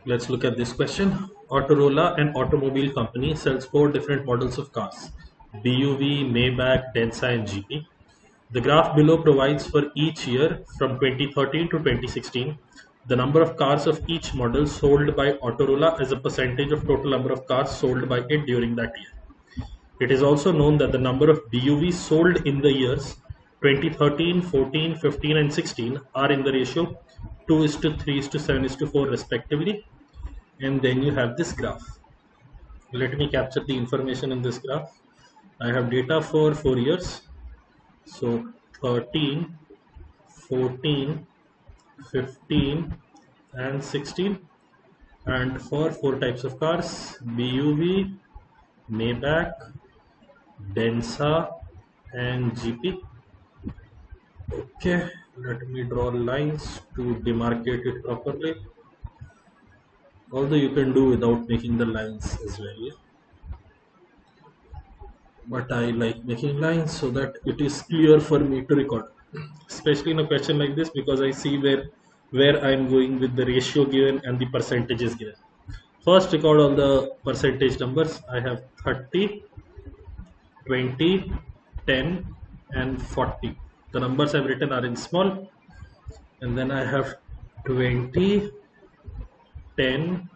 Let's look at this question. Autorola, an automobile company, sells 4 different models of cars: BUV, Maybach, Denza, and GP. The graph below provides for each year from 2013 to 2016 the number of cars of each model sold by Autorola as a percentage of total number of cars sold by it during that year. It is also known that the number of BUVs sold in the years 2013, 14, 15, and 16 are in the ratio 2:3:7:4 respectively. And then you have this graph. Let me capture the information in this graph. I have data for 4 years. So 13, 14, 15, and 16. And for 4 types of cars: BUV, Maybach, Denza, and GP. Okay, let me draw lines to demarcate it properly. Although you can do without making the lines as well. But I like making lines so that it is clear for me to record. Especially in a question like this, because I see where I am going with the ratio given and the percentages given. First, record all the percentage numbers. I have 30, 20, 10, and 40. The numbers I've written are in small. And then I have 20, 10,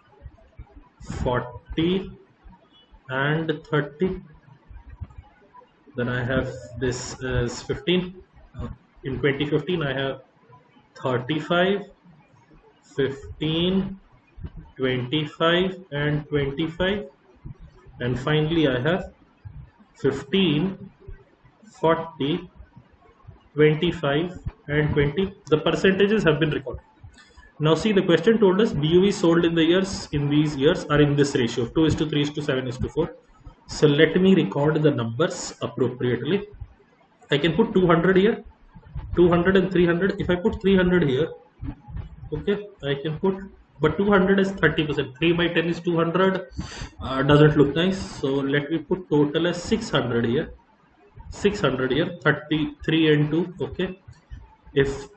40, and 30. Then I have this as 15. In 2015, I have 35, 15, 25, and 25. And finally, I have 15, 40, 25, and 20. The percentages have been recorded. Now see, the question told us BUV sold in these years are in this ratio of 2:3:7:4. So let me record the numbers appropriately. I can put 200 here, 200 and 300. If I put 300 here, okay, I can put, but 200 is 30%. 3 by 10 is 200. Doesn't look nice. So let me put total as 600 here. 600 here, 33 and 2. Okay. If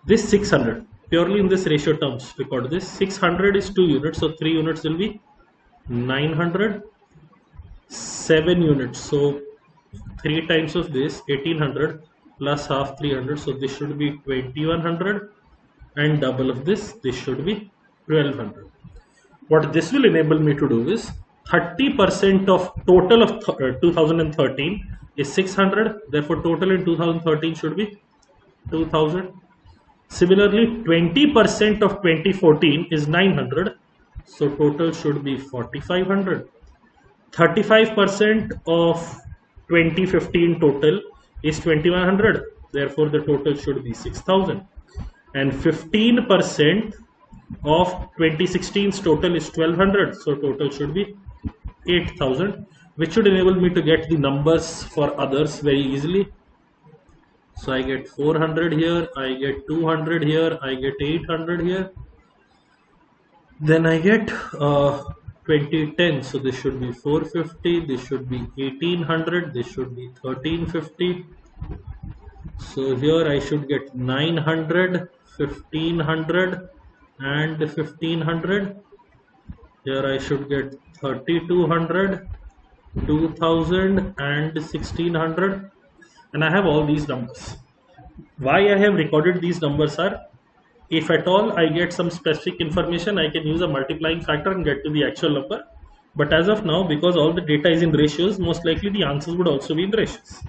this 600, purely in this ratio terms, record this. 600 is 2 units. So 3 units will be 900. 7 units, so 3 times of this 1800 plus half 300, so this should be 2100, and double of this should be 1200. What this will enable me to do is 30% of total of 2013 is 600, therefore total in 2013 should be 2000. Similarly, 20% of 2014 is 900, so total should be 4500. 35% of 2015 total is 2100, therefore the total should be 6000. And 15% of 2016's total is 1200, so total should be 8000, which should enable me to get the numbers for others very easily. So I get 400 here, I get 200 here, I get 800 here, then I get 2010, so this should be 450, this should be 1800, this should be 1350. So here I should get 900, 1500, and 1500. Here I should get 3200, 2000, and 1600. And I have all these numbers. Why I have recorded these numbers are, if at all I get some specific information, I can use a multiplying factor and get to the actual number. But as of now, because all the data is in ratios, most likely the answers would also be in ratios.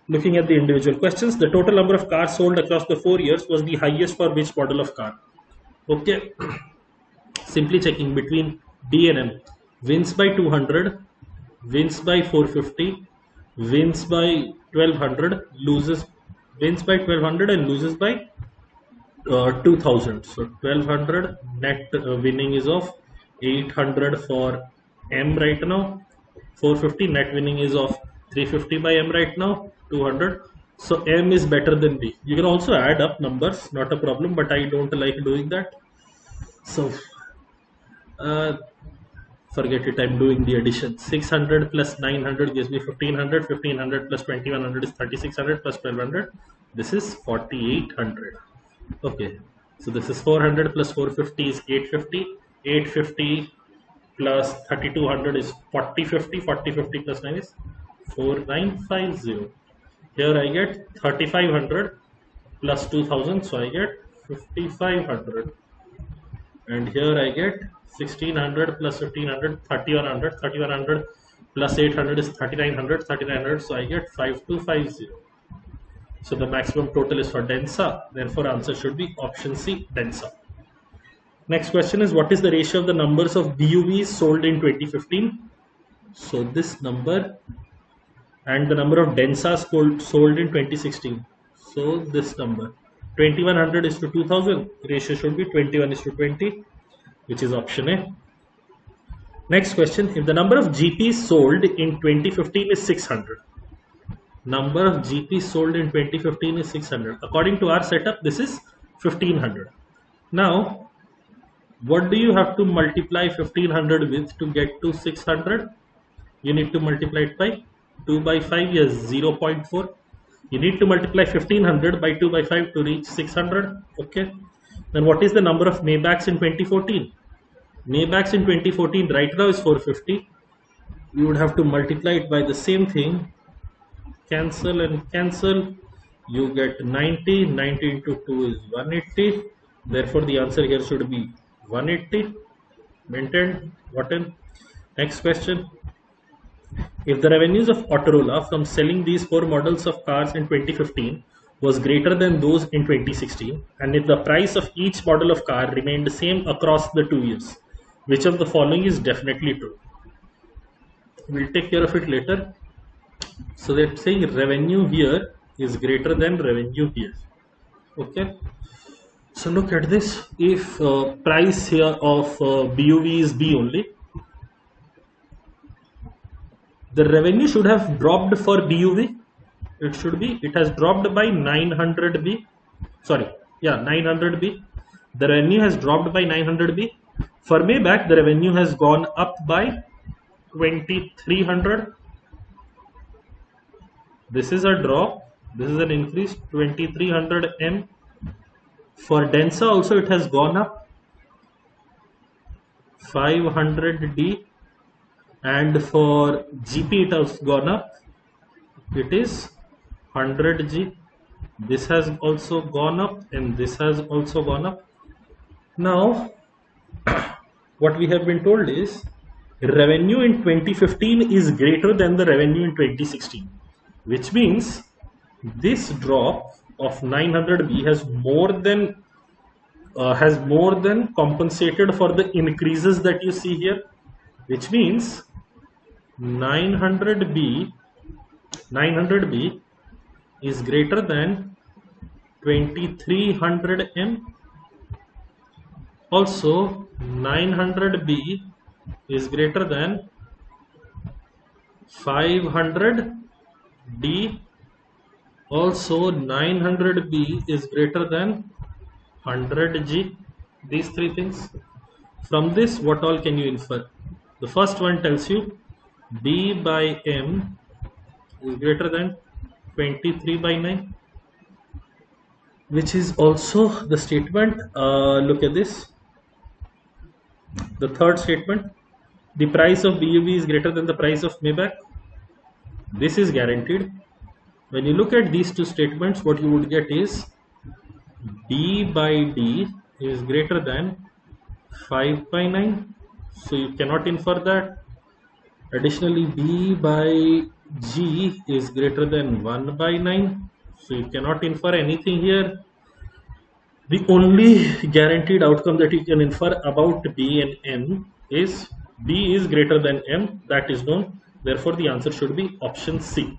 Looking at the individual questions, the total number of cars sold across the 4 years was the highest for which model of car? Okay, simply checking between D and M. Wins by 200, wins by 450, wins by 1200, wins by 1200 and loses by 2000. So 1200, net winning is of 800 for M right now. 450, net winning is of 350 by M right now. 200. So M is better than B. You can also add up numbers, not a problem, but I don't like doing that. So forget it, I'm doing the addition. 600 plus 900 gives me 1500. 1500 plus 2100 is 3600 plus 1200. This is 4800. Okay, so this is 400 plus 450 is 850. 850 plus 3200 is 4050. 4050 plus 9 is 4950. Here I get 3500 plus 2000, so I get 5500. And here I get 1600 plus 1500, 3100. 3100 plus 800 is 3900. 3900, so I get 5250. So the maximum total is for Densa. Therefore, answer should be option C, Densa. Next question is, what is the ratio of the numbers of BUVs sold in 2015? So this number and the number of Densas sold in 2016. So this number 2100 is to 2000. Ratio should be 21 is to 20, which is option A. Next question, if the number of GPs sold in 2015 is 600. Number of GPs sold in 2015 is 600. According to our setup, this is 1500. Now, what do you have to multiply 1500 with to get to 600? You need to multiply it by 2 by 5, yes, 0.4. You need to multiply 1500 by 2 by 5 to reach 600. Okay. Then what is the number of Maybachs in 2014? Maybachs in 2014 right now is 450. You would have to multiply it by the same thing. Cancel and cancel. You get 90. 90 into 2 is 180. Therefore, the answer here should be 180. Maintained. What in? Next question. If the revenues of Autorola from selling these 4 models of cars in 2015 was greater than those in 2016, and if the price of each model of car remained the same across the 2 years, which of the following is definitely true? We'll take care of it later. So they're saying revenue here is greater than revenue here. Okay. So look at this. If price here of BUV is B only, the revenue should have dropped for BUV. It should be, it has dropped by 900B. Sorry, yeah, 900B. The revenue has dropped by 900B. For Maybach, the revenue has gone up by 2300. This is a drop. This is an increase, 2300 M. For Densa also it has gone up 500D. And for GP it has gone up, it is 100G. This has also gone up and this has also gone up. Now what we have been told is revenue in 2015 is greater than the revenue in 2016, which means this drop of 900B has more than compensated for the increases that you see here, which means 900B is greater than 2300M. Also 900B is greater than 500D. Also 900B is greater than 100G. These 3 things. From this, what all can you infer? The first one tells you B by M is greater than 23 by 9, which is also the statement. Look at this. The third statement, the price of BUV is greater than the price of Maybach. This is guaranteed. When you look at these 2 statements, what you would get is B by D is greater than 5 by 9. So you cannot infer that. Additionally, B by G is greater than 1 by 9. So you cannot infer anything here. The only guaranteed outcome that you can infer about B and M is B is greater than M. That is known. Therefore, the answer should be option C.